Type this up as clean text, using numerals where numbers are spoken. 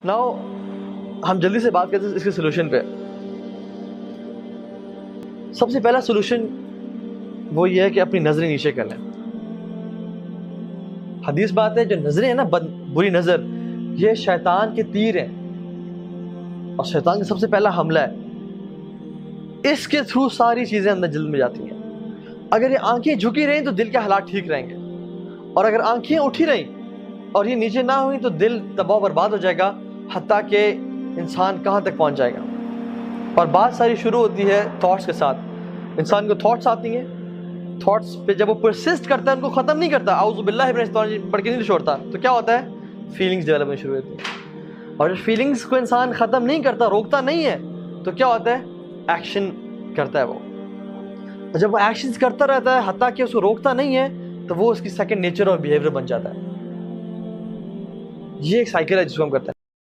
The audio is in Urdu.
ناؤ ہم جلدی سے بات کرتے ہیں اس کے سلوشن پہ. سب سے پہلا سلوشن وہ یہ ہے کہ اپنی نظریں نیچے کر لیں. حدیث بات ہے جو نظریں ہیں نا بری نظر، یہ شیطان کے تیر ہیں اور شیطان کا سب سے پہلا حملہ ہے. اس کے تھرو ساری چیزیں اندر جلد میں جاتی ہیں. اگر یہ آنکھیں جھکی رہیں تو دل کے حالات ٹھیک رہیں گے، اور اگر آنکھیں اٹھی رہیں اور یہ نیچے نہ ہوئی تو دل تباہ و برباد ہو جائے گا، حتیٰ کہ انسان کہاں تک پہنچ جائے گا. اور بات ساری شروع ہوتی ہے تھاٹس کے ساتھ. انسان کو تھاٹس آتی ہیں، تھاٹس پہ جب وہ پرسسٹ کرتا ہے ان کو ختم نہیں کرتا، اعوذ باللہ من الشیطان الرجیم پڑھ کے نہیں چھوڑتا، تو کیا ہوتا ہے؟ فیلنگز ڈیولپ ہونا شروع ہوتی ہیں. اور جب فیلنگز کو انسان ختم نہیں کرتا، روکتا نہیں ہے، تو کیا ہوتا ہے؟ ایکشن کرتا ہے وہ. اور جب وہ ایکشنز کرتا رہتا ہے حتیٰ کہ اس کو روکتا نہیں ہے، تو وہ اس کی سیکنڈ نیچر اور بیہیویئر بن جاتا ہے. یہ ایک سائیکل ہے جس کو ہم کرتے ہیں.